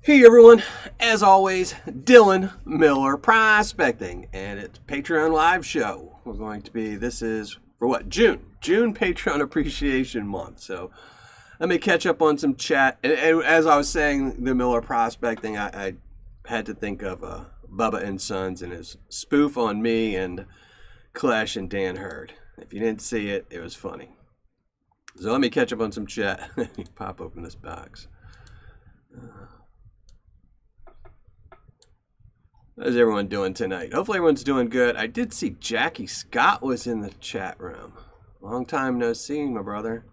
Hey everyone, as always, Dylan Miller Prospecting, and it's Patreon live show. This is for what? June Patreon Appreciation Month. So let me catch up on some chat. And as I was saying, the Miller Prospecting, I had to think of Bubba and Sons and his spoof on me and Clash and Dan Hurd. If you didn't see it, it was funny. So let me catch up on some chat. Let me pop open this box. How's everyone doing tonight? Hopefully everyone's doing good. I did see Jackie Scott was in the chat room. Long time no see, my brother.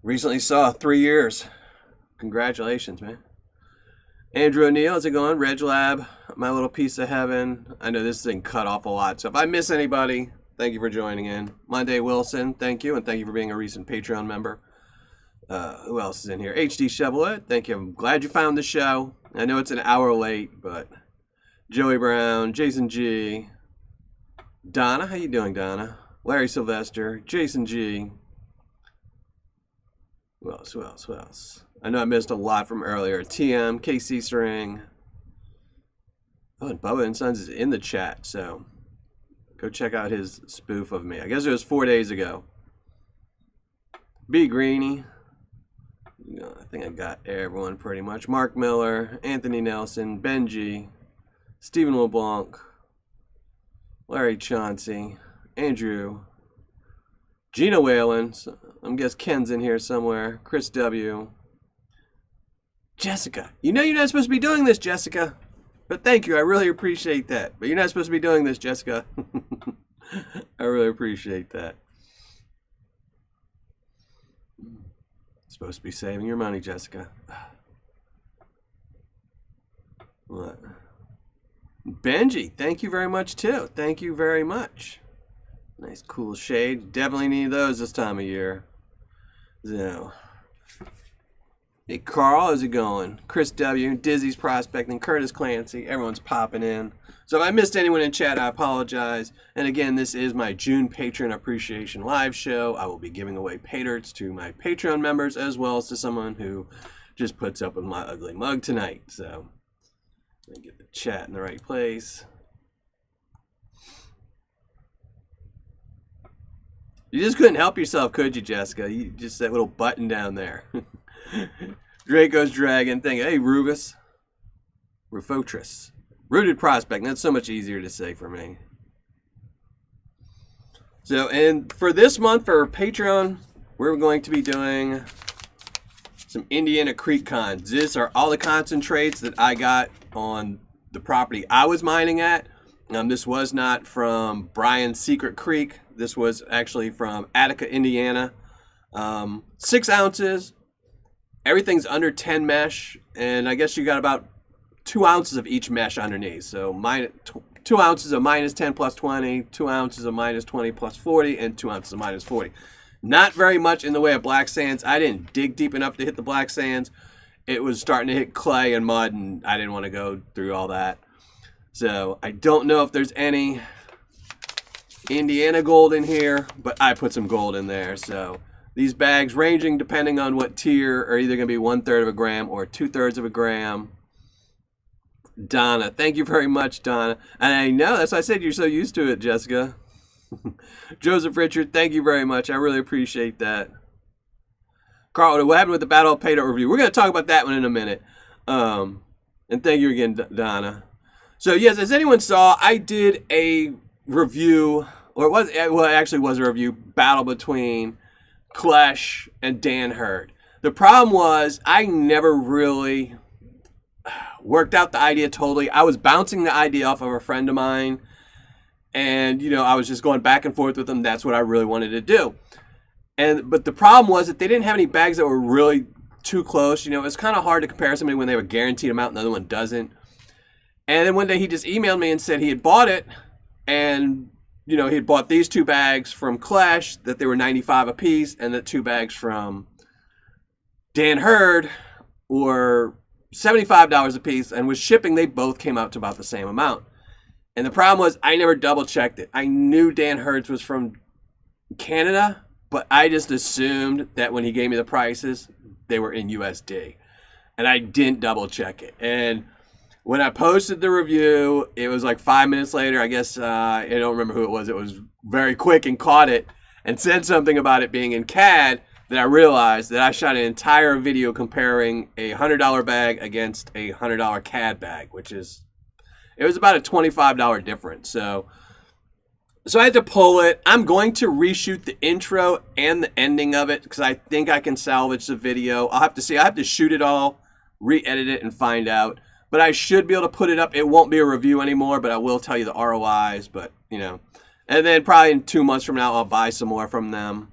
Recently saw 3 years. Congratulations, man. Andrew O'Neill, how's it going? Reg Lab, my little piece of heaven. I know this thing cut off a lot, so if I miss anybody, thank you for joining in. Monday Wilson, thank you, and thank you for being a recent Patreon member. Who else is in here? HD Chevrolet, thank you. I'm glad you found the show. I know it's an hour late, but Joey Brown, Jason G, Donna, how you doing, Donna? Larry Sylvester, Jason G. Who else? I know I missed a lot from earlier. TM, KC String. Oh, and Bubba and Sons is in the chat, so go check out his spoof of me. I guess it was 4 days ago. B Greeny. I think I got everyone pretty much. Mark Miller, Anthony Nelson, Benji, Stephen LeBlanc, Larry Chauncey, Andrew, Gina Whalen, I'm guess Ken's in here somewhere, Chris W, Jessica. You know you're not supposed to be doing this, Jessica. But thank you, I really appreciate that. But you're not supposed to be doing this, Jessica. I really appreciate that. Supposed to be saving your money, Jessica. What? Benji, thank you very much too. Thank you very much. Nice cool shade. Definitely need those this time of year. So, hey Carl, how's it going? Chris W, Dizzy's Prospecting, Curtis Clancy, everyone's popping in. So if I missed anyone in chat, I apologize. And again, this is my June Patreon Appreciation Live show. I will be giving away Paydirts to my Patreon members as well as to someone who just puts up with my ugly mug tonight. So let me get the chat in the right place. You just couldn't help yourself, could you, Jessica? You just that little button down there. Draco's Dragon thing. Hey, Rubus. Rufotris. Rooted Prospect. That's so much easier to say for me. So, and for this month, for Patreon, we're going to be doing some Indiana Creek cons. These are all the concentrates that I got on the property I was mining at. This was not from Brian's Secret Creek. This was actually from Attica, Indiana. 6 ounces. Everything's under 10 mesh. And I guess you got about 2 ounces of each mesh underneath. So 2 ounces of minus 10 plus 20, 2 ounces of minus 20 plus 40, and 2 ounces of minus 40. Not very much in the way of black sands. I didn't dig deep enough to hit the black sands. It was starting to hit clay and mud, and I didn't want to go through all that. So I don't know if there's any Indiana gold in here, but I put some gold in there. So these bags, ranging depending on what tier, are either going to be 1/3 of a gram or 2/3 of a gram. Donna, thank you very much, Donna. And I know, that's why I said you're so used to it, Jessica. Joseph Richard, thank you very much. I really appreciate that. Carl, what happened with the Battle of Paydirt review? We're going to talk about that one in a minute. And thank you again, Donna. So, yes, as anyone saw, I did a review, or it actually was a review, battle between Clash and Dan Hurd. The problem was I never really worked out the idea totally. I was bouncing the idea off of a friend of mine, and I was just going back and forth with them. That's what I really wanted to do. But the problem was that they didn't have any bags that were really too close. It's kind of hard to compare somebody when they have a guaranteed amount and the other one doesn't. And then one day he just emailed me and said he had bought it, and he had bought these 2 bags from Clash, that they were 95 a piece, and the 2 bags from Dan Hurd were $75 a piece, and with shipping they both came out to about the same amount. And the problem was I never double checked it. I knew Dan Hurd's was from Canada, but I just assumed that when he gave me the prices, they were in USD. and I didn't double check it. And when I posted the review, it was like 5 minutes later. I guess I don't remember who it was. It was very quick and caught it and said something about it being in CAD, that I realized that I shot an entire video comparing a $100 bag against a $100 CAD bag, which is, it was about a $25 difference. So I had to pull it. I'm going to reshoot the intro and the ending of it because I think I can salvage the video. I'll have to see. I have to shoot it all, re-edit it, and find out. But I should be able to put it up. It won't be a review anymore, but I will tell you the ROIs. But, you know, and then probably in 2 months from now, I'll buy some more from them.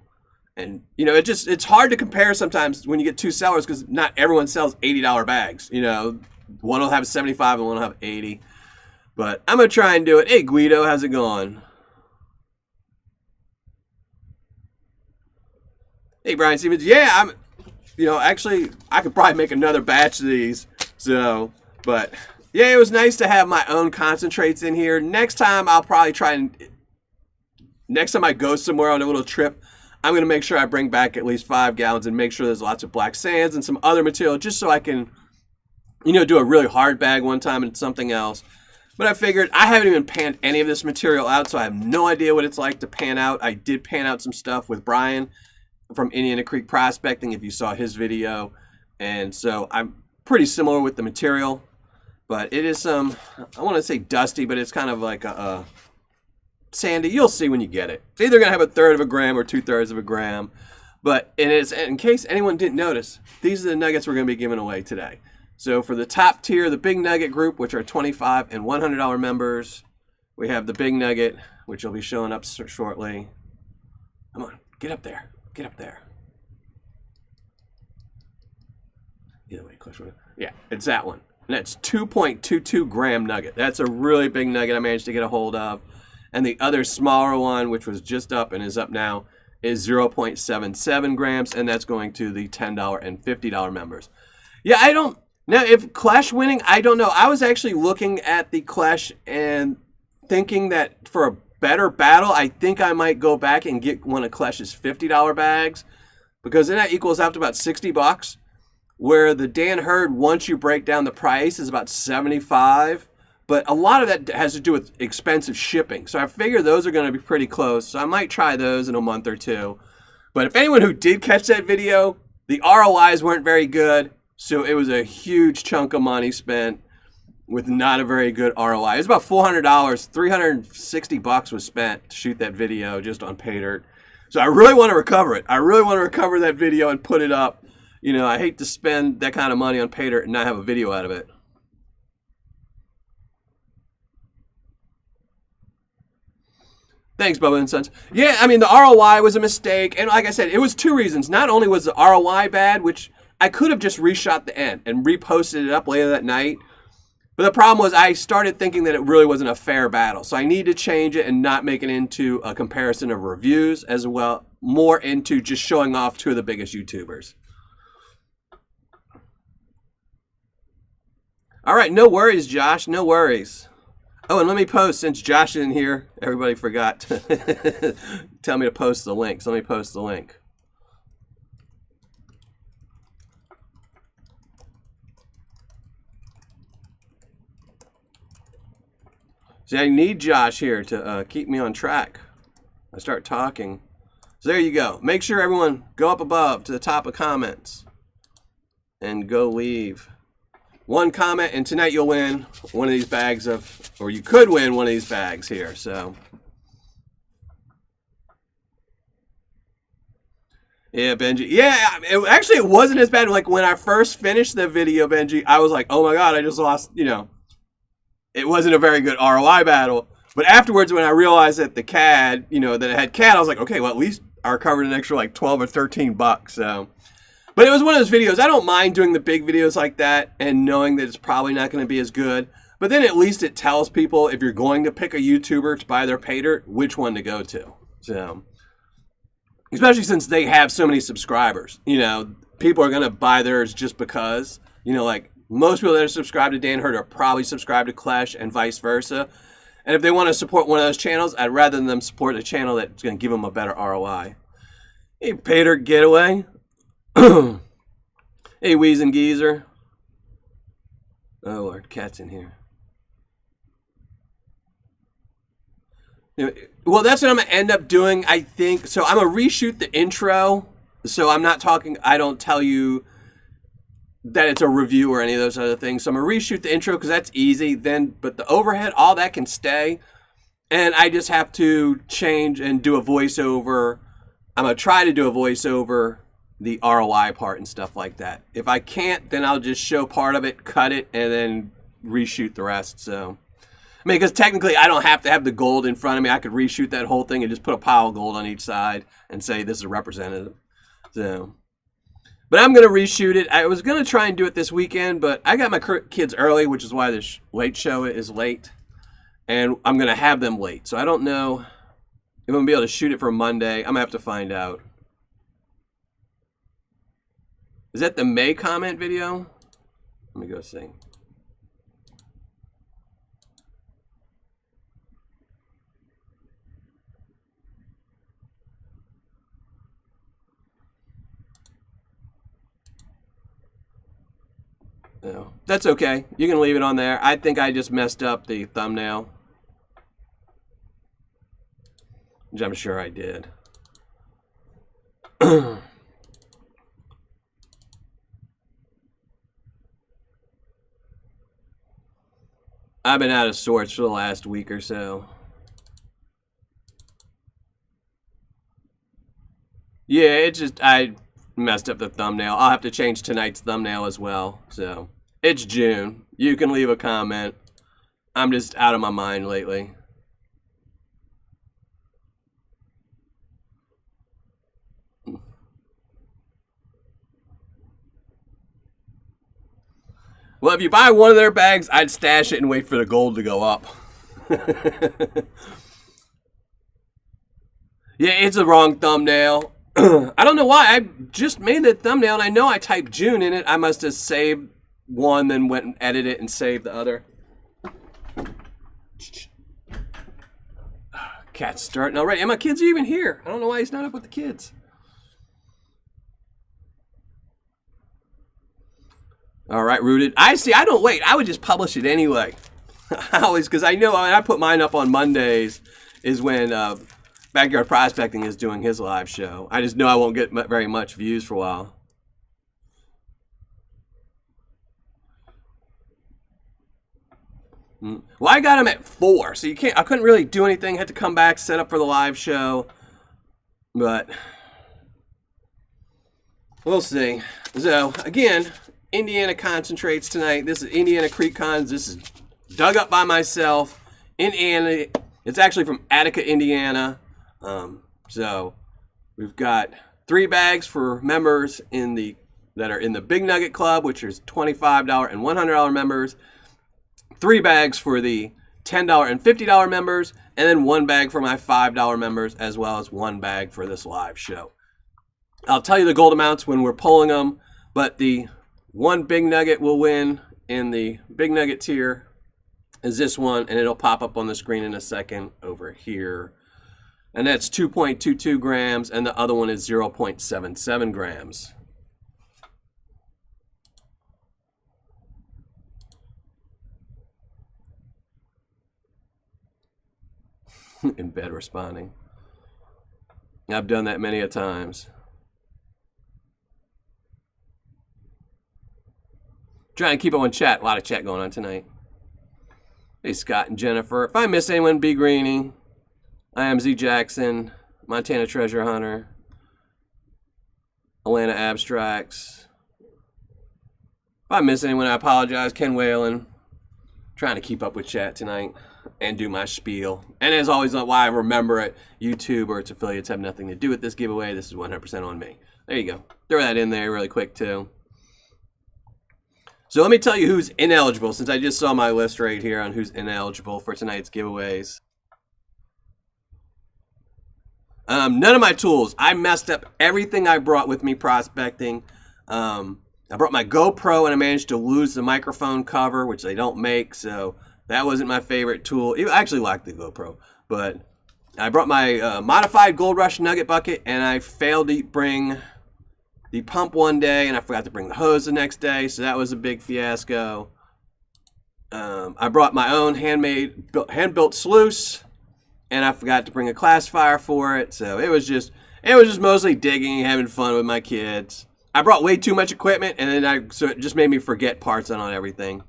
And, you know, it's hard to compare sometimes when you get two sellers because not everyone sells $80 bags. You know, one will have 75 and one will have 80. But I'm going to try and do it. Hey, Guido, how's it going? Hey, Brian Stevens. Yeah, you know, actually, I could probably make another batch of these. So, but, yeah, it was nice to have my own concentrates in here. Next time, I'll probably try and, next time I go somewhere on a little trip, I'm going to make sure I bring back at least 5 gallons and make sure there's lots of black sands and some other material just so I can, you know, do a really hard bag one time and something else. But I figured I haven't even panned any of this material out, so I have no idea what it's like to pan out. I did pan out some stuff with Brian from Indiana Creek Prospecting, if you saw his video. And so I'm pretty similar with the material. But it is some, I want to say dusty, but it's kind of like a sandy. You'll see when you get it. It's either going to have 1/3 of a gram or 2/3 of a gram. But it is, in case anyone didn't notice, these are the nuggets we're going to be giving away today. So for the top tier, the Big Nugget group, which are $25 and $100 members, we have the Big Nugget, which will be showing up shortly. Come on, get up there. Get up there. Either way, yeah, it's that one. And that's 2.22 gram nugget. That's a really big nugget I managed to get a hold of. And the other smaller one, which was just up and is up now, is 0.77 grams, and that's going to the $10 and $50 members. Yeah, I don't, now if Clash winning, I don't know. I was actually looking at the Clash and thinking that for a better battle, I think I might go back and get one of Clash's $50 bags, because then that equals out to about $60, where the Dan Hurd, once you break down the price, is about $75. But a lot of that has to do with expensive shipping. So I figure those are going to be pretty close. So I might try those in a month or two. But if anyone who did catch that video, the ROIs weren't very good. So it was a huge chunk of money spent with not a very good ROI. It was about $400. $360 was spent to shoot that video just on Paydirt. So I really want to recover it. I really want to recover that video and put it up. You know, I hate to spend that kind of money on Paydirt and not have a video out of it. Thanks, Bubba and Sons. Yeah, I mean, the ROI was a mistake. And like I said, it was 2 reasons. Not only was the ROI bad, which I could have just reshot the end and reposted it up later that night. But the problem was I started thinking that it really wasn't a fair battle. So I need to change it and not make it into a comparison of reviews, as well, more into just showing off 2 of the biggest YouTubers. All right, no worries, Josh. No worries. Oh, and let me post, since Josh isn't here, everybody forgot to tell me to post the link. So let me post the link. See, I need Josh here to keep me on track. I start talking. So there you go. Make sure everyone go up above to the top of comments and go leave 1 comment, and tonight you'll win one of these bags of, or you could win one of these bags here. So yeah, Benji. Yeah, actually it wasn't as bad. Like when I first finished the video, Benji, I was like, oh my God, I just lost, you know, it wasn't a very good ROI battle. But afterwards, when I realized that the CAD, you know, that it had CAD, I was like, okay, well, at least I recovered an extra like 12 or 13 bucks. So, but it was one of those videos. I don't mind doing the big videos like that and knowing that it's probably not going to be as good. But then at least it tells people, if you're going to pick a YouTuber to buy their Paydirt, which one to go to. So, especially since they have so many subscribers. You know, people are going to buy theirs just because, you know, like most people that are subscribed to Dan Hurd are probably subscribed to Clash and vice versa. And if they want to support one of those channels, I'd rather them support a channel that's going to give them a better ROI. Hey, Paydirt Getaway. Hey, Wheeze and Geezer. Oh Lord, cat's in here. Well, that's what I'm gonna end up doing, I think. So I'm gonna reshoot the intro. So I'm not talking. I don't tell you that it's a review or any of those other things. So I'm gonna reshoot the intro because that's easy. Then, but the overhead, all that can stay, and I just have to change and do a voiceover. I'm gonna try to do a voiceover, the ROI part and stuff like that. If I can't, then I'll just show part of it, cut it, and then reshoot the rest. So. I mean, because technically I don't have to have the gold in front of me. I could reshoot that whole thing and just put a pile of gold on each side and say this is a representative. So, but I'm going to reshoot it. I was going to try and do it this weekend, but I got my kids early, which is why this late show is late. And I'm going to have them late. So I don't know if I'm going to be able to shoot it for Monday. I'm going to have to find out. Is that the May comment video? Let me go see. No, that's okay. You can leave it on there. I think I just messed up the thumbnail. Which I'm sure I did. I've been out of sorts for the last week or so. Yeah, it just, I messed up the thumbnail. I'll have to change tonight's thumbnail as well. So it's June. You can leave a comment. I'm just out of my mind lately. Well, if you buy one of their bags, I'd stash it and wait for the gold to go up. Yeah, it's a wrong thumbnail. I don't know why. I just made the thumbnail, and I know I typed June in it. I must have saved one, then went and edited it and saved the other. Cat's starting already. And my kids are even here. I don't know why he's not up with the kids. All right, Rooted. I see. I don't wait. I would just publish it anyway. I always, because I know when I put mine up on Mondays is when Backyard Prospecting is doing his live show. I just know I won't get very much views for a while. Well, I got him at 4, so you can't. I couldn't really do anything. Had to come back, set up for the live show, but we'll see. So again, Indiana concentrates tonight. This is Indiana Creek Cons. This is dug up by myself in Indiana. It's actually from Attica, Indiana. So we've got 3 bags for members that are in the Big Nugget Club, which is $25 and $100 members. 3 bags for the $10 and $50 members, and then 1 bag for my $5 members, as well as 1 bag for this live show. I'll tell you the gold amounts when we're pulling them, but the 1 Big Nugget will win in the Big Nugget tier is this one, and it'll pop up on the screen in a second over here. And that's 2.22 grams, and the other one is 0.77 grams. In bed responding. I've done that many a times. Trying to keep up on chat. A lot of chat going on tonight. Hey, Scott and Jennifer. If I miss anyone, B. Greeny. I am Z Jackson. Montana Treasure Hunter. Atlanta Abstracts. If I miss anyone, I apologize. Ken Whalen. Trying to keep up with chat tonight and do my spiel. And as always, why I remember it, YouTube or its affiliates have nothing to do with this giveaway. This is 100% on me. There you go. Throw that in there really quick too. So let me tell you who's ineligible, since I just saw my list right here on who's ineligible for tonight's giveaways. None of my tools. I messed up everything I brought with me prospecting. I brought my GoPro and I managed to lose the microphone cover, which they don't make, so that wasn't my favorite tool. I actually like the GoPro, but I brought my modified Gold Rush Nugget Bucket, and I failed to bring the pump one day, and I forgot to bring the hose the next day, so that was a big fiasco. I brought my own hand-built sluice, and I forgot to bring a classifier for it. So it was just mostly digging, having fun with my kids. I brought way too much equipment, and then so it just made me forget parts on everything.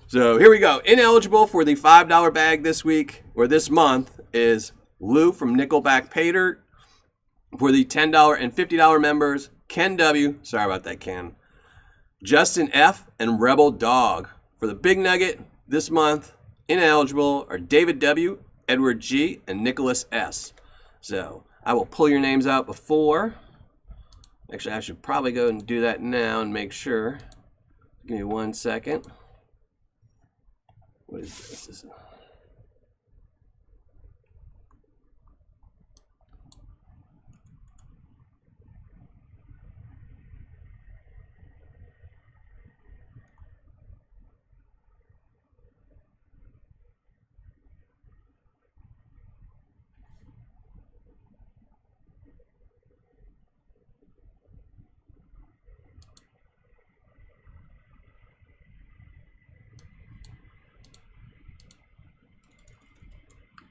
So here we go. Ineligible for the $5 bag this week or this month is Lou from Nickelback Paydirt. For the $10 and $50 members, Ken W. Sorry about that, Ken. Justin F. and Rebel Dog. For the big nugget this month, ineligible are David W., Edward G., and Nicholas S. So I will pull your names out before. Actually, I should probably go and do that now and make sure. Give me 1 second. What is this?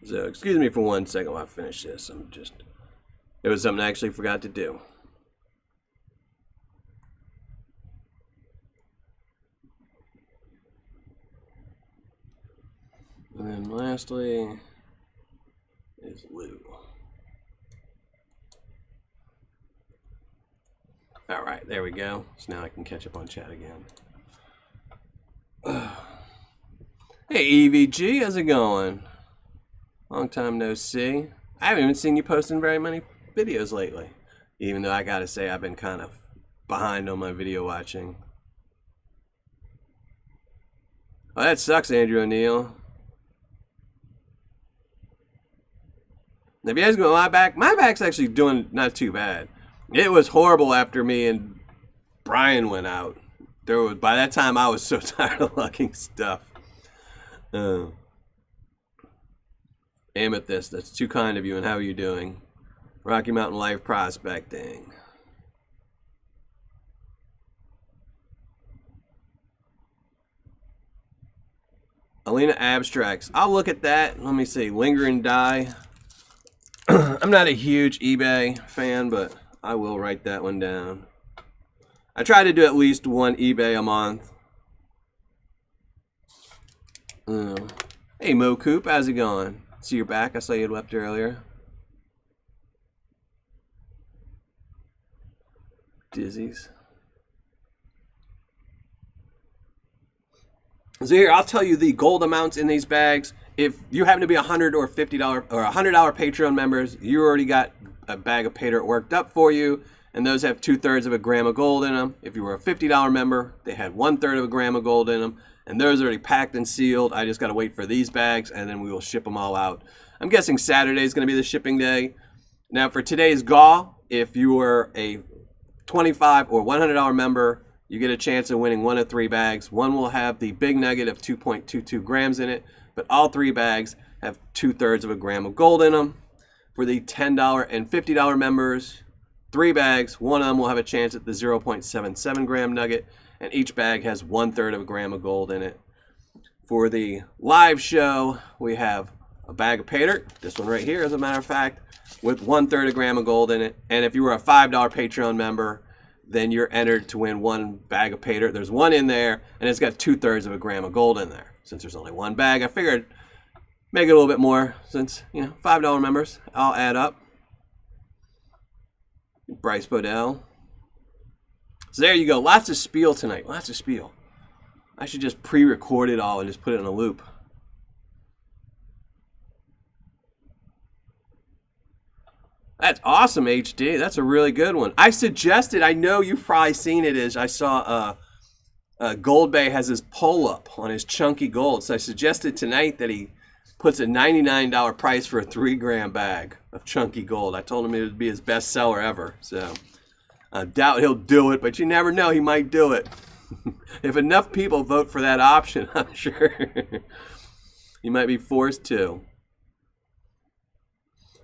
So excuse me for 1 second while I finish this. It was something I actually forgot to do. And then lastly is Lou. All right, there we go. So now I can catch up on chat again. Hey EVG, how's it going? Long time no see. I haven't even seen you posting very many videos lately. Even though I gotta say I've been kind of behind on my video watching. Oh, that sucks, Andrew O'Neill. Now, if you guys go my back's actually doing not too bad. It was horrible after me and Brian went out. By that time I was so tired of lugging stuff. Amethyst, that's too kind of you, and how are you doing? Rocky Mountain Life Prospecting. Alina Abstracts. I'll look at that. Let me see. Lingering Die. I'm not a huge eBay fan, but I will write that one down. I try to do at least one eBay a month. Hey Mo Coop, how's it going? See you're back. I saw you had left earlier. Dizzies. So here, I'll tell you the gold amounts in these bags. If you happen to be $100 or $50 or $100 Patreon members, you already got a bag of Paydirt worked up for you, and those have 2/3 of a gram of gold in them. If you were a $50 member, they had 1/3 of a gram of gold in them, and those are already packed and sealed. I just got to wait for these bags, and then we will ship them all out. I'm guessing Saturday is going to be the shipping day. Now, for today's GAW, if you were a $25 or $100 member, you get a chance of winning one of 3 bags. One will have the big nugget of 2.22 grams in it, but all 3 bags have 2/3 of a gram of gold in them. For the $10 and $50 members, 3 bags, one of them will have a chance at the 0.77 gram nugget, and each bag has 1/3 of a gram of gold in it. For the live show, we have a bag of Paydirt, this one right here, as a matter of fact, with 1/3 of a gram of gold in it. And if you were a $5 Patreon member, then you're entered to win one bag of Paydirt. There's one in there, and it's got 2/3 of a gram of gold in there. Since there's only one bag, I figured make it a little bit more, since, you know, $5 members, I'll add up. Bryce Bodell. So there you go. Lots of spiel tonight. Lots of spiel. I should just pre-record it all and just put it in a loop. That's awesome, HD. That's a really good one. I suggested, I know you've probably seen it, is I saw Gold Bay has his pull-up on his chunky gold. So I suggested tonight that he puts a $99 price for a 3 gram bag of chunky gold. I told him it would be his best seller ever. So I doubt he'll do it, but you never know, he might do it. If enough people vote for that option, I'm sure he might be forced to.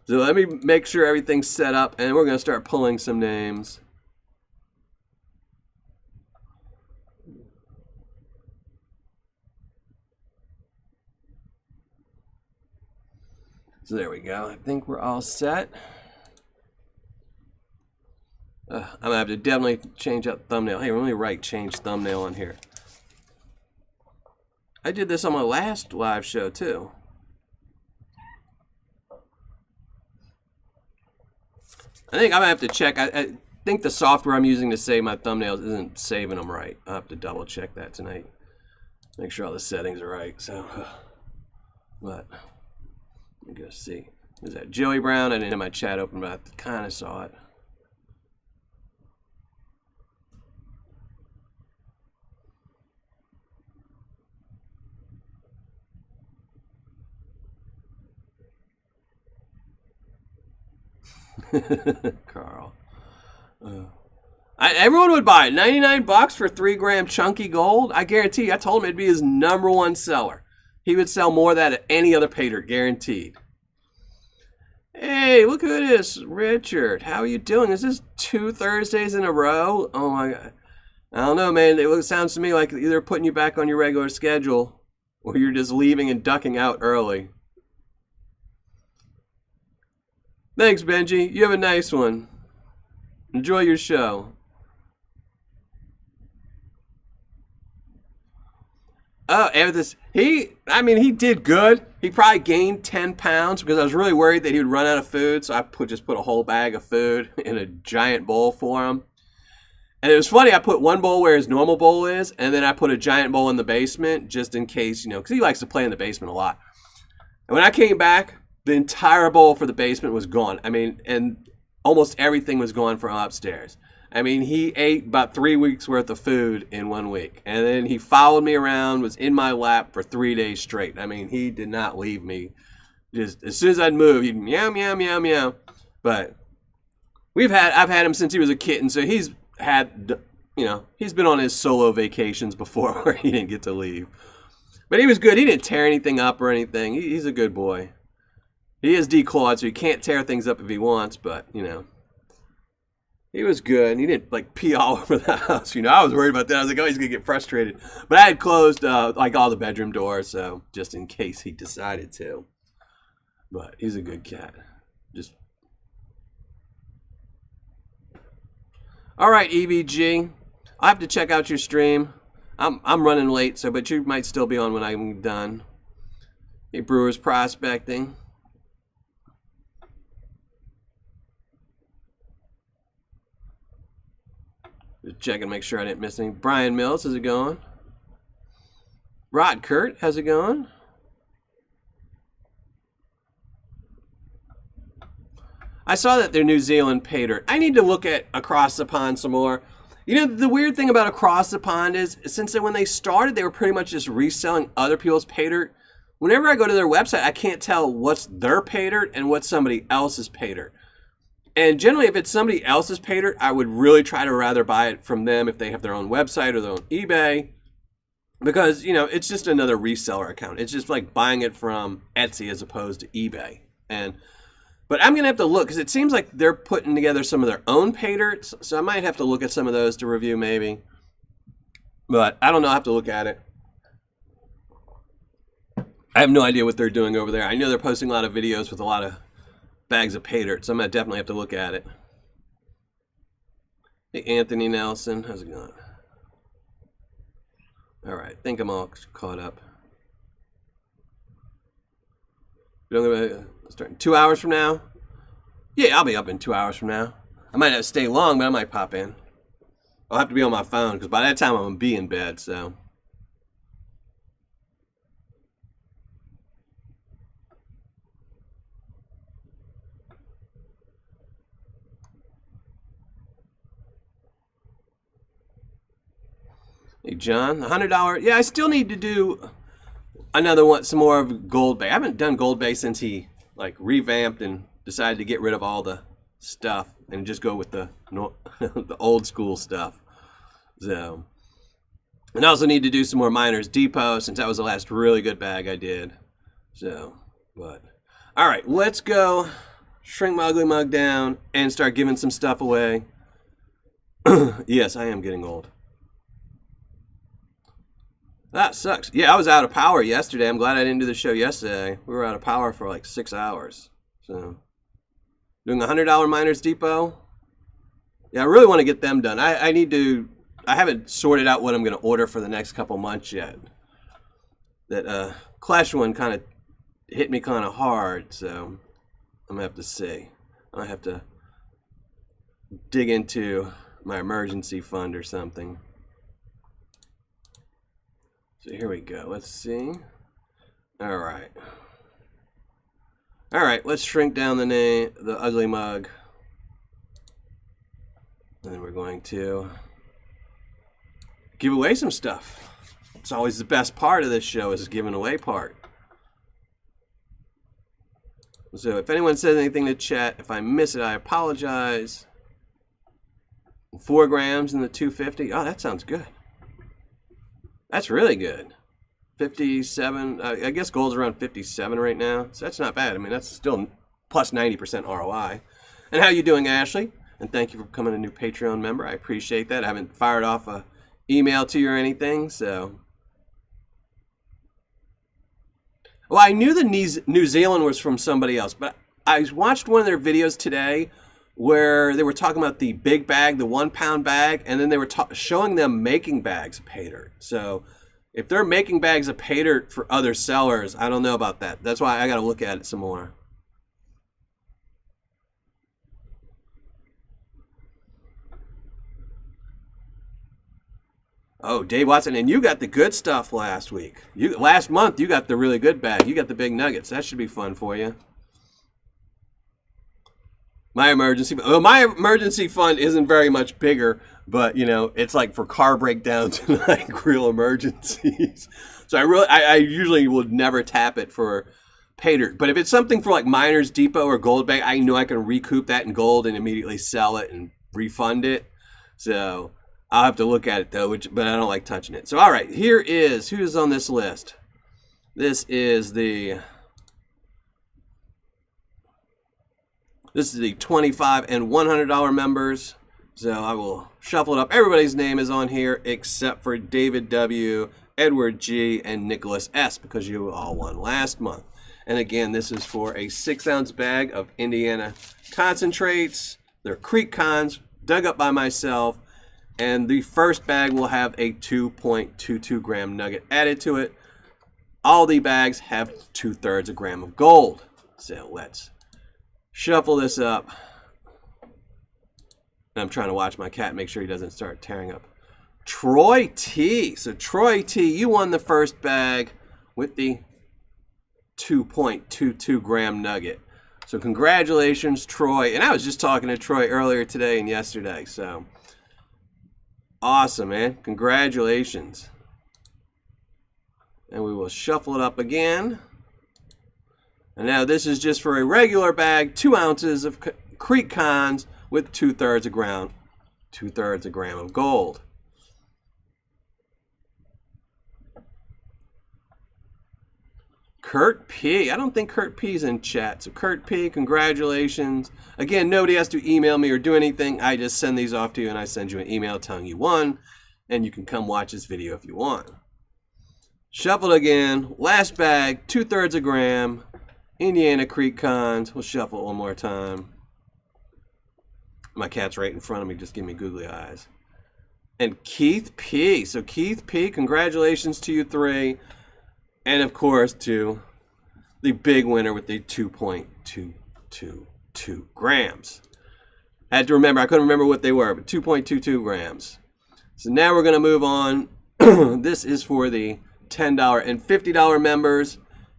So let me make sure everything's set up, and we're going to start pulling some names. So there we go. I think we're all set. I'm gonna have to definitely change that thumbnail. Hey, let me write change thumbnail on here. I did this on my last live show too. I think I'm gonna have to check. I think the software I'm using to save my thumbnails isn't saving them right. I'll have to double check that tonight. Make sure all the settings are right. So, but I'm gonna see. Is that Joey Brown? I didn't have my chat open, but I kind of saw it. Carl. Everyone would buy it. 99 bucks for 3 gram chunky gold. I guarantee you, I told him it'd be his #1 seller. He would sell more of that at any other Paydirt, guaranteed. Hey, look who it is. Richard, how are you doing? Is this 2 Thursdays in a row? Oh my God. I don't know, man. It sounds to me like either putting you back on your regular schedule or you're just leaving and ducking out early. Thanks, Benji. You have a nice one. Enjoy your show. Oh, and this, he did good. He probably gained 10 pounds because I was really worried that he would run out of food. So I just put a whole bag of food in a giant bowl for him. And it was funny. I put one bowl where his normal bowl is, and then I put a giant bowl in the basement just in case, because he likes to play in the basement a lot. And when I came back, the entire bowl for the basement was gone. And almost everything was gone from upstairs. He ate about 3 weeks worth of food in 1 week. And then he followed me around, was in my lap for 3 days straight. He did not leave me. Just as soon as I'd move, he'd meow, meow, meow, meow. But I've had him since he was a kitten. So he's had, he's been on his solo vacations before where he didn't get to leave. But he was good. He didn't tear anything up or anything. He's a good boy. He is declawed, so he can't tear things up if he wants, but, he was good. He didn't, pee all over the house. I was worried about that. I was like, oh, he's going to get frustrated. But I had closed, all the bedroom doors, so just in case he decided to. But he's a good cat. All right, EVG. I'll have to check out your stream. I'm running late, but you might still be on when I'm done. Hey, Brewers Prospecting. Just checking to make sure I didn't miss anything. Brian Mills, how's it going? Rod Kurt, how's it going? I saw that they're New Zealand Paydirt. I need to look at Across the Pond some more. The weird thing about Across the Pond is, when they started, they were pretty much just reselling other people's Paydirt. Whenever I go to their website, I can't tell what's their Paydirt and what's somebody else's Paydirt. And generally, if it's somebody else's Paydirt, I would really try to rather buy it from them if they have their own website or their own eBay. Because, it's just another reseller account. It's just like buying it from Etsy as opposed to eBay. But I'm going to have to look because it seems like they're putting together some of their own Paydirts. So I might have to look at some of those to review maybe. But I don't know. I'll have to look at it. I have no idea what they're doing over there. I know they're posting a lot of videos with a lot of bags of Paydirt, so I'm going to definitely have to look at it. Hey, Anthony Nelson. How's it going? All right. I think I'm all caught up. Starting 2 hours from now? Yeah, I'll be up in 2 hours from now. I might not stay long, but I might pop in. I'll have to be on my phone, because by that time I'm going to be in bed, so... Hey, John, $100. Yeah, I still need to do another one, some more of Gold Bay. I haven't done Gold Bay since he revamped and decided to get rid of all the stuff and just go with the the old school stuff. So, and I also need to do some more Miners Depot since that was the last really good bag I did. So, but all right, let's go shrink my ugly mug down and start giving some stuff away. Yes, I am getting old. That sucks. Yeah, I was out of power yesterday. I'm glad I didn't do the show yesterday. We were out of power for like 6 hours. So, doing a $100 Miners Depot. Yeah, I really want to get them done. I need to. I haven't sorted out what I'm going to order for the next couple months yet. That Clash one kind of hit me kind of hard, so I'm going to have to see. I have to dig into my emergency fund or something. So here we go. Let's see. All right. All right, let's shrink down the ugly mug. And then we're going to give away some stuff. It's always the best part of this show is the giving away part. So if anyone says anything to chat, if I miss it, I apologize. 4 grams in the 250. Oh, that sounds good. That's really good. 57. I guess gold's around 57 right now, so that's not bad. I mean, that's still plus 90% ROI. And how you doing, Ashley? And thank you for becoming a new Patreon member. I appreciate that. I haven't fired off a email to you or anything, so. Well, I knew the New Zealand was from somebody else, but I watched one of their videos today where they were talking about the big bag, the 1 pound bag, and then they were showing them making bags of Paydirt. So if they're making bags of Paydirt for other sellers, I don't know about that. That's why I got to look at it some more. Oh, Dave Watson, and you got the good stuff last week. Last month, you got the really good bag. You got the big nuggets. That should be fun for you. My emergency fund isn't very much bigger, but you know, it's like for car breakdowns and like real emergencies. So I usually would never tap it for Paydirt. But if it's something for like Miners Depot or Gold Bag, I know I can recoup that in gold and immediately sell it and refund it. So I'll have to look at it though, but I don't like touching it. So all right, who's on this list? This is the 25 and $100 members. So I will shuffle it up. Everybody's name is on here except for David W, Edward G, and Nicholas S, because you all won last month. And again, this is for a 6-ounce bag of Indiana concentrates. They're Creek Cons, dug up by myself. And the first bag will have a 2.22 gram nugget added to it. All the bags have 2/3 a gram of gold. So let's shuffle this up. And I'm trying to watch my cat, make sure he doesn't start tearing up. Troy T. So Troy T, you won the first bag with the 2.22 gram nugget. So congratulations, Troy. And I was just talking to Troy earlier today and yesterday. So awesome, man. Congratulations. And we will shuffle it up again. And now this is just for a regular bag, 2 ounces of Creek Cons with 2/3 a gram of gold. Kurt P. I don't think Kurt P's in chat. So Kurt P, congratulations. Again, nobody has to email me or do anything. I just send these off to you and I send you an email telling you won. And you can come watch this video if you want. Shuffle again. Last bag, 2/3 a gram. Indiana Creek Cons. We'll shuffle it one more time. My cat's right in front of me. Just give me googly eyes. And Keith P. So Keith P, congratulations to you 3. And of course to the big winner with the 2.222 grams. I had to remember. I couldn't remember what they were, but 2.22 grams. So now we're going to move on. This is for the $10 and $50 members.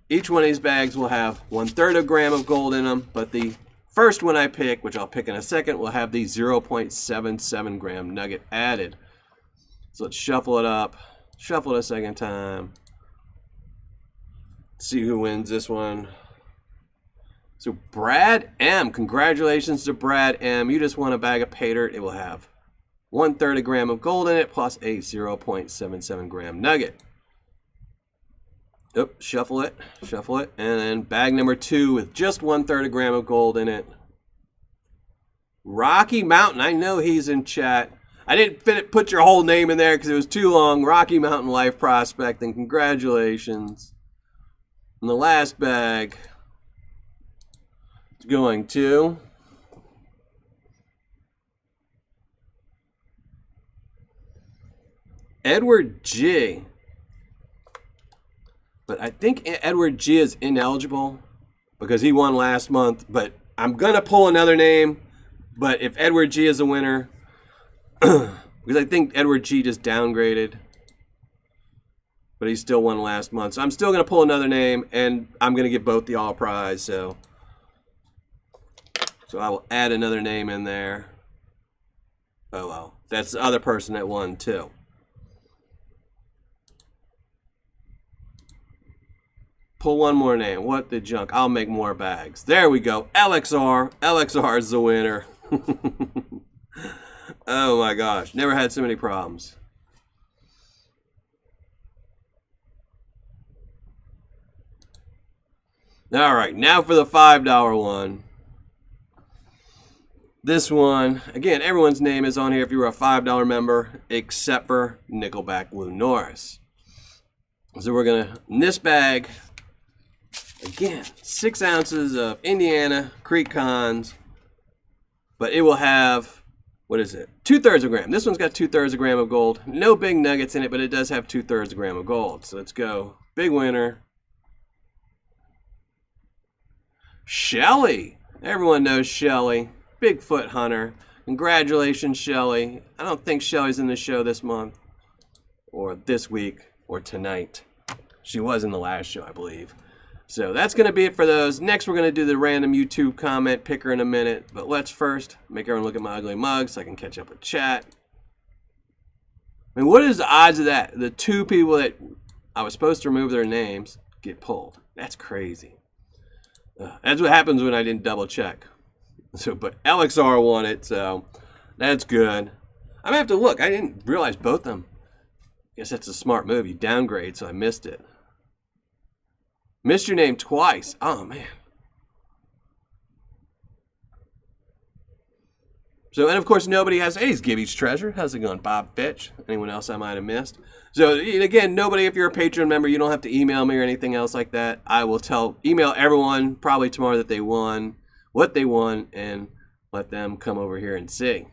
Each one of these bags will have 1/3 a gram of gold in them, but the first one I pick, which I'll pick in a second, will have the 0.77 gram nugget added. So let's shuffle it up. Shuffle it a second time. See who wins this one. So Brad M, congratulations to Brad M. You just won a bag of Paydirt. It will have 1/3 a gram of gold in it plus a 0.77 gram nugget. Oop, shuffle it, and then bag number 2 with just 1/3 a gram of gold in it. Rocky Mountain, I know he's in chat. I didn't put your whole name in there because it was too long. Rocky Mountain Life Prospecting. Congratulations. And the last bag is going to Edward G. But I think Edward G is ineligible because he won last month. But I'm going to pull another name. But if Edward G is a winner, because I think Edward G just downgraded. But he still won last month. So I'm still going to pull another name. And I'm going to give both the all prize. So I will add another name in there. Oh, well. That's the other person that won, too. Pull one more name. What the junk? I'll make more bags. There we go. LXR. LXR is the winner. Oh my gosh. Never had so many problems. All right. Now for the $5 one. This one, again, everyone's name is on here if you were a $5 member, except for Nickelback Lou Norris. So we're going to, in this bag, again, 6 ounces of Indiana Creek Cons, but it will have, what is it, 2/3 of a gram. This one's got 2/3 of a gram of gold. No big nuggets in it, but it does have 2/3 of a gram of gold. So let's go. Big winner. Shelly. Everyone knows Shelly. Bigfoot hunter. Congratulations, Shelly. I don't think Shelly's in the show this month, or this week, or tonight. She was in the last show, I believe. So that's going to be it for those. Next, we're going to do the random YouTube comment picker in a minute. But let's first make everyone look at my ugly mug so I can catch up with chat. I mean, what is the odds of that? The 2 people that I was supposed to remove their names get pulled. That's crazy. That's what happens when I didn't double check. So, but LXR won it, so that's good. I'm going to have to look. I didn't realize both of them. Guess that's a smart move. You downgrade, so I missed it. Missed your name twice. Oh, man. So, and of course, nobody has, hey, it's Gibby's Treasure. How's it going? Bob Fitch. Anyone else I might have missed? So, again, nobody, if you're a Patreon member, you don't have to email me or anything else like that. I will email everyone probably tomorrow that they won, what they won, and let them come over here and see.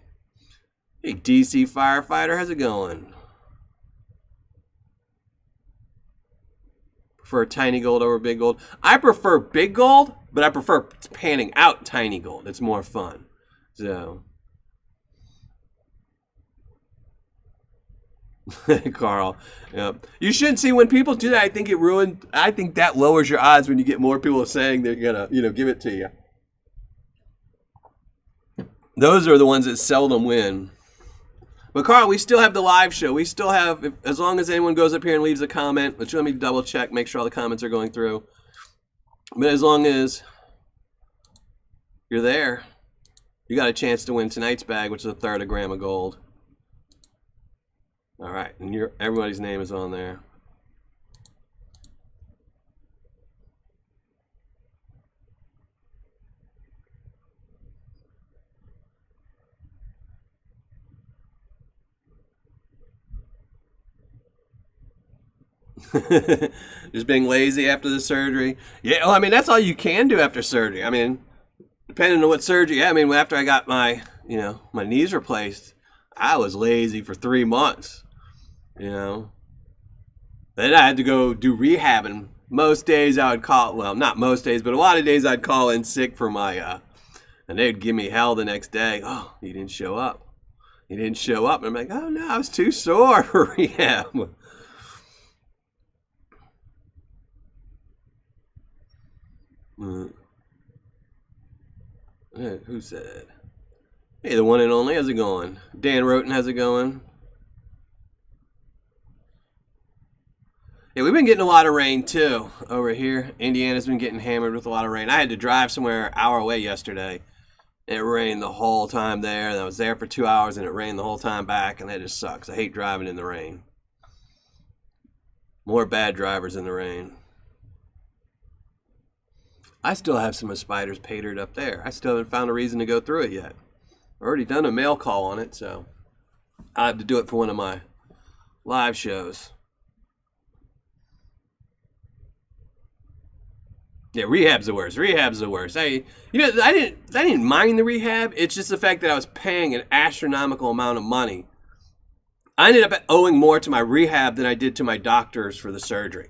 Hey, DC Firefighter, how's it going? Prefer tiny gold over big gold. I prefer big gold, but I prefer panning out tiny gold. It's more fun. So, Carl, yep. You shouldn't see when people do that. I think I think that lowers your odds when you get more people saying they're gonna, give it to you. Those are the ones that seldom win. But Carl, we still have the live show. We still have, as long as anyone goes up here and leaves a comment, which let me double check, make sure all the comments are going through. But as long as you're there, you got a chance to win tonight's bag, which is 1/3 of a gram of gold. All right, and everybody's name is on there. Just being lazy after the surgery. Yeah, well, I mean, that's all you can do after surgery. I mean, depending on what surgery. Yeah, I mean, after I got my, my knees replaced, I was lazy for 3 months, Then I had to go do rehab, and most days I would call, well, not most days, but a lot of days I'd call in sick for my, and they'd give me hell the next day. Oh, you didn't show up. You didn't show up. And I'm like, oh, no, I was too sore for rehab. Who said? Hey, the one and only, how's it going? Dan Roten, how's it going? Yeah, we've been getting a lot of rain too over here. Indiana's been getting hammered with a lot of rain. I had to drive somewhere an hour away yesterday. It rained the whole time there, and I was there for 2 hours, and it rained the whole time back, and that just sucks. I hate driving in the rain. More bad drivers in the rain. I still have some of Spider's Paydirt up there. I still haven't found a reason to go through it yet. I've already done a mail call on it, so. I have to do it for one of my live shows. Yeah, rehab's the worst. Rehab's the worst. I didn't mind the rehab. It's just the fact that I was paying an astronomical amount of money. I ended up owing more to my rehab than I did to my doctors for the surgery.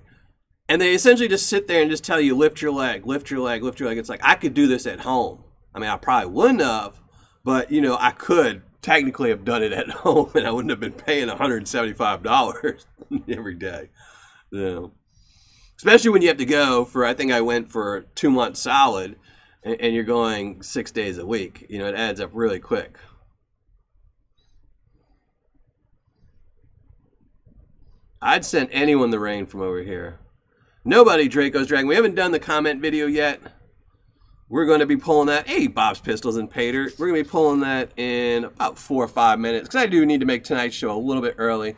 And they essentially just sit there and just tell you, lift your leg, lift your leg, lift your leg. It's like, I could do this at home. I mean, I probably wouldn't have, but, you know, I could technically have done it at home and I wouldn't have been paying $175 every day. So, especially when you have to go for, I think I went for 2 months solid, and you're going 6 days a week. You know, it adds up really quick. I'd send anyone the rain from over here. Nobody, Draco's Dragon. We haven't done the comment video yet. We're going to be pulling that. Hey, Bob's Pistols and Paydirt. We're going to be pulling that in about 4 or 5 minutes. Because I do need to make tonight's show a little bit early.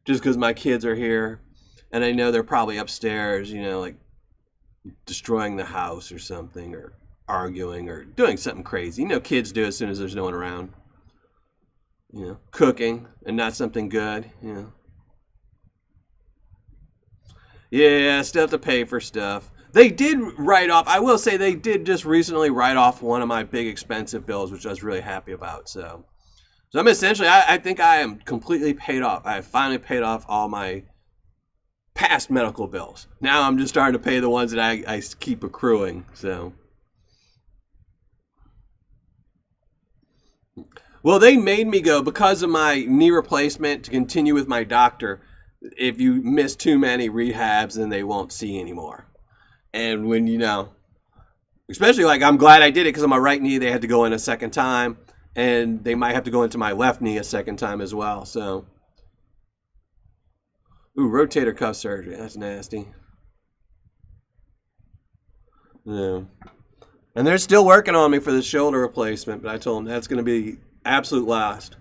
Just because my kids are here. And I know they're probably upstairs, you know, like destroying the house or something. Or arguing or doing something crazy. You know, kids do as soon as there's no one around. You know, cooking and not something good, you know. Yeah, still have to pay for stuff. They did write off, I will say they did just recently write off one of my big expensive bills, which I was really happy about. So I'm essentially, I think I am completely paid off. I have finally paid off all my past medical bills. Now I'm just starting to pay the ones that I keep accruing. So, well, they made me go because of my knee replacement to continue with my doctor. If you miss too many rehabs, then they won't see anymore. And when, you know, especially like I'm glad I did it because on my right knee they had to go in a second time, and they might have to go into my left knee a second time as well. So, ooh, rotator cuff surgery. That's nasty. Yeah. And they're still working on me for the shoulder replacement, but I told them that's going to be absolute last.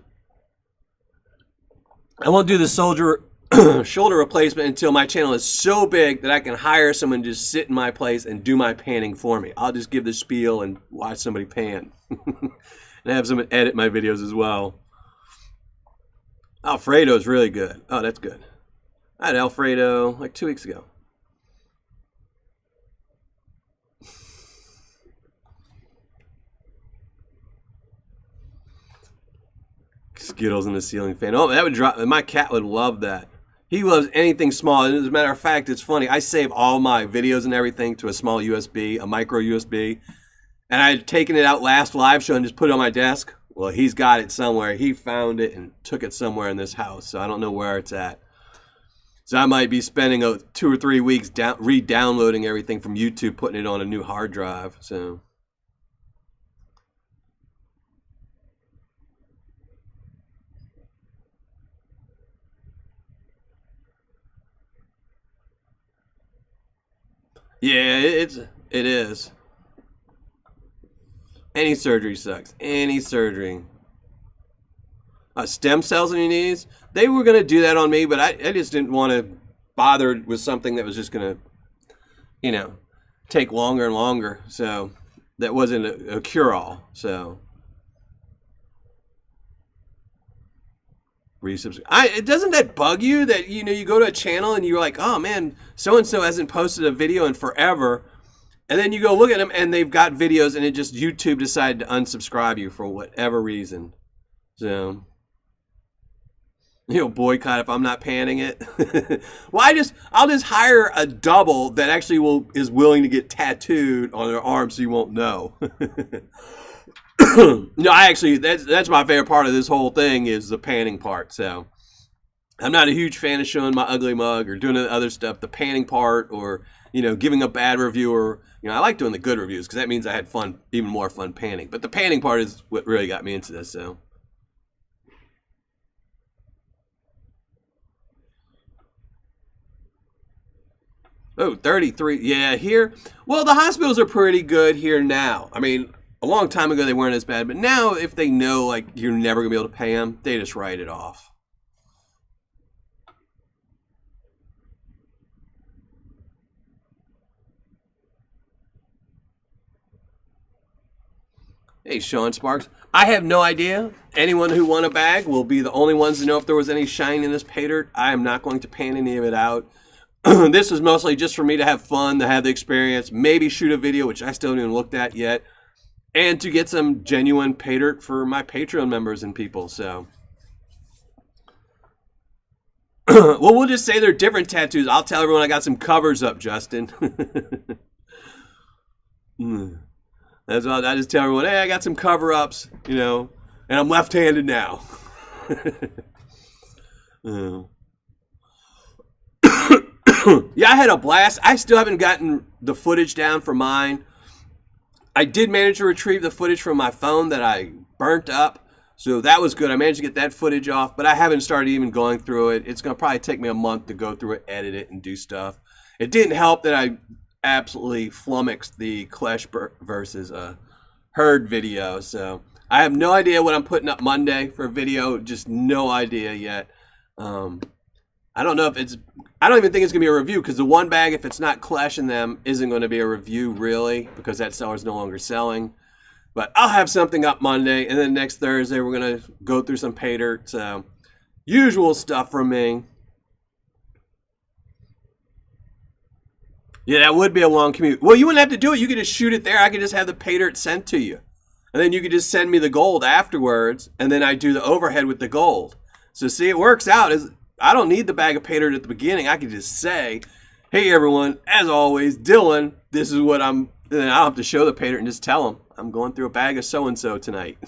I won't do the shoulder replacement until my channel is so big that I can hire someone to just sit in my place and do my panning for me. I'll just give the spiel and watch somebody pan. And have someone edit my videos as well. Alfredo's really good. Oh, that's good. I had Alfredo like 2 weeks ago. Skittles in the ceiling fan. Oh, that would drop. My cat would love that. He loves anything small. And as a matter of fact, it's funny. I save all my videos and everything to a small USB, a micro USB. And I had taken it out last live show and just put it on my desk. Well, he's got it somewhere. He found it and took it somewhere in this house. So I don't know where it's at. So I might be spending 2 or 3 weeks re-downloading everything from YouTube, putting it on a new hard drive. So. Yeah, it is. Any surgery sucks. Any surgery. Stem cells in your knees? They were going to do that on me, but I just didn't want to bother with something that was just going to, you know, take longer and longer. So that wasn't a cure-all. So. Resubscribe. Doesn't that bug you that, you know, you go to a channel and you're like, oh man, so-and-so hasn't posted a video in forever. And then you go look at them and they've got videos and it just YouTube decided to unsubscribe you for whatever reason. So, you know, boycott if I'm not panning it. Well, I'll just hire a double that actually is willing to get tattooed on their arm so you won't know. No, that's my favorite part of this whole thing is the panning part. So I'm not a huge fan of showing my ugly mug or doing the other stuff, the panning part, or, you know, giving a bad review, or, you know, I like doing the good reviews because that means I had fun, even more fun panning. But the panning part is what really got me into this. So. Oh, 33. Yeah, here. Well, the hospitals are pretty good here now. I mean, a long time ago they weren't as bad, but now if they know like you're never gonna be able to pay them, they just write it off. Hey, Sean Sparks. I have no idea. Anyone who won a bag will be the only ones to know if there was any shine in this Paydirt. I am not going to pan any of it out. This was mostly just for me to have fun, to have the experience, maybe shoot a video, which I still haven't even looked at yet, and to get some genuine Paydirt for my Patreon members and people. So, well, we'll just say they're different tattoos. I'll tell everyone I got some covers up, Justin. That's all. I just tell everyone, hey, I got some cover-ups, you know, and I'm left-handed now. Yeah, I had a blast. I still haven't gotten the footage down for mine. I did manage to retrieve the footage from my phone that I burnt up, so that was good. I managed to get that footage off, but I haven't started even going through it. It's going to probably take me a month to go through it, edit it, and do stuff. It didn't help that I absolutely flummoxed the Clash versus Herd video, so I have no idea what I'm putting up Monday for a video. Just no idea yet. I don't know if it's, I don't even think it's gonna be a review, because the one bag, if it's not clashing them, isn't going to be a review really, because that seller's no longer selling. But I'll have something up Monday, and then next Thursday we're gonna go through some Paydirt. So usual stuff from me. Yeah, that would be a long commute. Well, you wouldn't have to do it. You could just shoot it there. I could just have the Paydirt sent to you. And then you could just send me the gold afterwards, and then I do the overhead with the gold. So see, it works out. I don't need the bag of Paydirt at the beginning. I could just say, hey everyone, as always, Dylan, this is what I'm, and then I don't have to show the Paydirt and just tell them, I'm going through a bag of so-and-so tonight.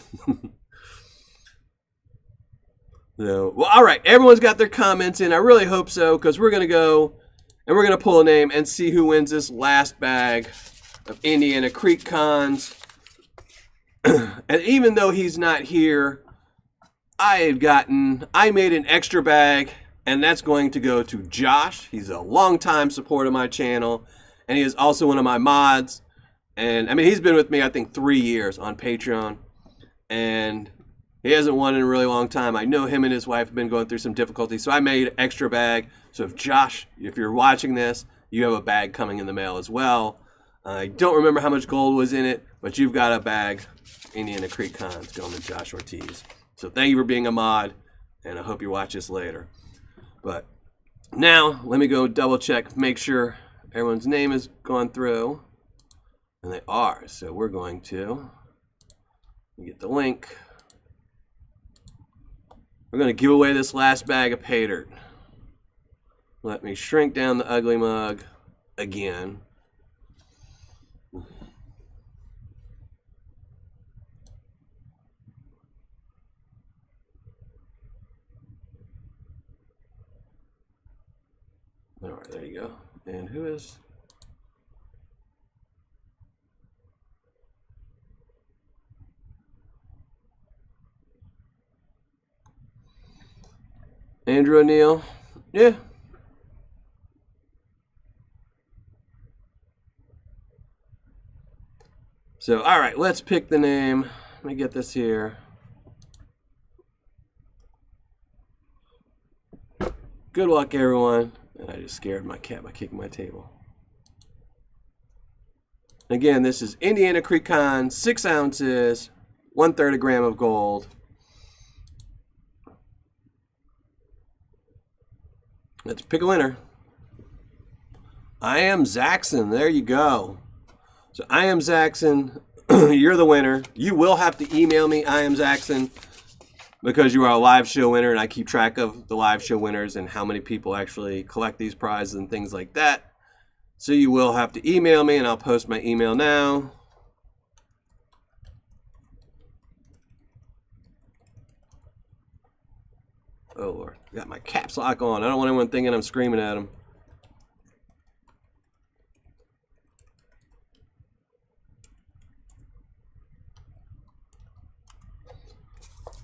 So, well, all right, everyone's got their comments in. I really hope so, because we're going to go and we're going to pull a name and see who wins this last bag of Indiana Creek Cons. And even though he's not here, I made an extra bag, and that's going to go to Josh. He's a longtime supporter of my channel, and he is also one of my mods. And I mean, he's been with me, I think, 3 years on Patreon, and he hasn't won in a really long time. I know him and his wife have been going through some difficulties, so I made an extra bag. So if Josh, if you're watching this, you have a bag coming in the mail as well. I don't remember how much gold was in it, but you've got a bag, Indiana Creek Cons, going to Josh Ortiz. So thank you for being a mod, and I hope you watch this later. But now, let me go double check, make sure everyone's name has gone through. And they are, so we're going to get the link. We're going to give away this last bag of Paydirt. Let me shrink down the ugly mug again. All right, there you go. And who is? Andrew O'Neill. Yeah. So, all right, let's pick the name. Let me get this here. Good luck, everyone. And I just scared my cat by kicking my table. Again, this is Indiana Creek Con, 6 ounces, 1/3 gram of gold. Let's pick a winner. I am Zaxxon. There you go. So I am Zaxxon. You're the winner. You will have to email me, I am Zaxxon, because you are a live show winner, and I keep track of the live show winners and how many people actually collect these prizes and things like that. So you will have to email me, and I'll post my email now. Oh Lord, I got my caps lock on. I don't want anyone thinking I'm screaming at them.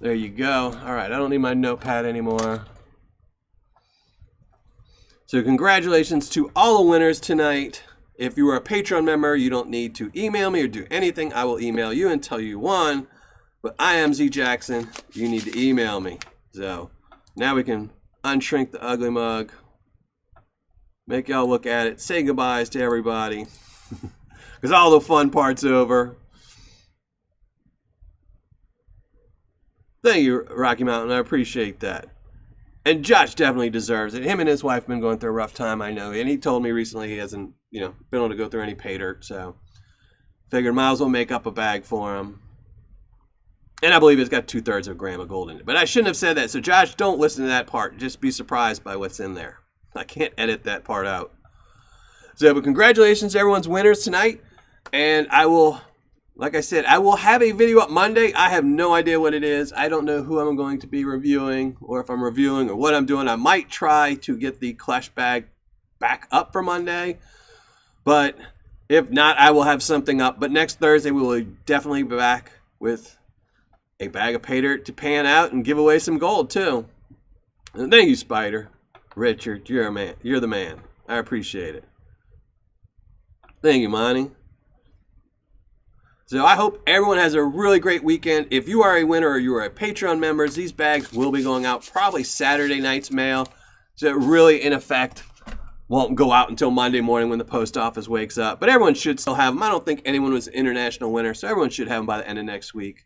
There you go. All right, I don't need my notepad anymore. So congratulations to all the winners tonight. If you are a Patreon member, you don't need to email me or do anything. I will email you and tell you you won. But I am Z Jackson. You need to email me. So now we can unshrink the ugly mug. Make y'all look at it. Say goodbyes to everybody. Because all the fun part's over. Thank you, Rocky Mountain. I appreciate that. And Josh definitely deserves it. Him and his wife have been going through a rough time, I know. And he told me recently he hasn't, been able to go through any Paydirt. So figured might as well make up a bag for him. And I believe it's got 2/3 of a gram of gold in it. But I shouldn't have said that. So Josh, don't listen to that part. Just be surprised by what's in there. I can't edit that part out. So, but congratulations to everyone's winners tonight. And I will, like I said, I will have a video up Monday. I have no idea what it is. I don't know who I'm going to be reviewing or if I'm reviewing or what I'm doing. I might try to get the Clash bag back up for Monday. But if not, I will have something up. But next Thursday, we will definitely be back with a bag of Paydirt to pan out and give away some gold, too. And thank you, Spider. Richard, you're a man. You're the man. I appreciate it. Thank you, Monty. So I hope everyone has a really great weekend. If you are a winner or you are a Patreon member, these bags will be going out probably Saturday night's mail. So it really, in effect, won't go out until Monday morning when the post office wakes up. But everyone should still have them. I don't think anyone was an international winner, so everyone should have them by the end of next week.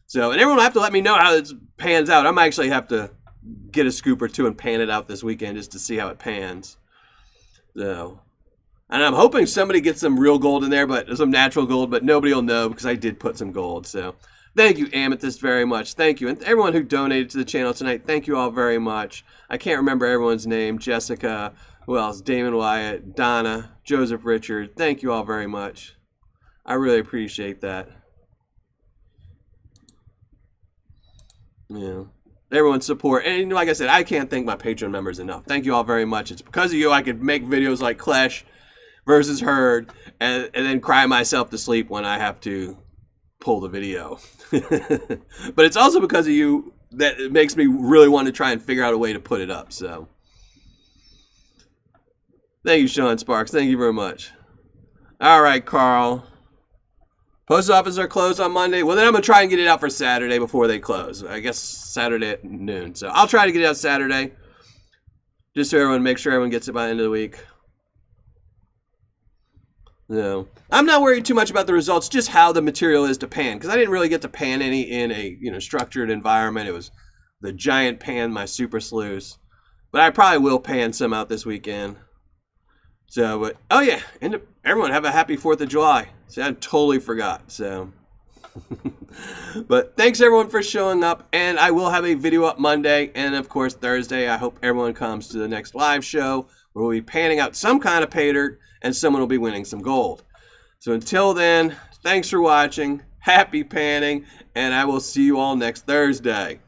So, and everyone will have to let me know how it pans out. I might actually have to get a scoop or two and pan it out this weekend just to see how it pans. So, and I'm hoping somebody gets some real gold in there, but some natural gold, but nobody will know because I did put some gold. So, thank you, Amethyst, very much. Thank you. And everyone who donated to the channel tonight, thank you all very much. I can't remember everyone's name. Jessica, who else? Damon Wyatt, Donna, Joseph Richard. Thank you all very much. I really appreciate that. Yeah. Everyone's support. And like I said, I can't thank my Patreon members enough. Thank you all very much. It's because of you I could make videos like Clash versus Herd and then cry myself to sleep when I have to pull the video. But it's also because of you that it makes me really want to try and figure out a way to put it up. So thank you, Sean Sparks. Thank you very much. All right, Carl. Post offices are closed on Monday. Well, then I'm going to try and get it out for Saturday before they close. I guess Saturday at noon. So I'll try to get it out Saturday. Just so everyone, make sure everyone gets it by the end of the week. No. I'm not worried too much about the results, just how the material is to pan. Because I didn't really get to pan any in a structured environment. It was the giant pan, my super sluice. But I probably will pan some out this weekend. So, but, oh yeah, and everyone have a happy 4th of July. See, I totally forgot, so. But thanks everyone for showing up, and I will have a video up Monday, and of course Thursday. I hope everyone comes to the next live show, where we'll be panning out some kind of Paydirt, and someone will be winning some gold. So until then, thanks for watching, happy panning, and I will see you all next Thursday.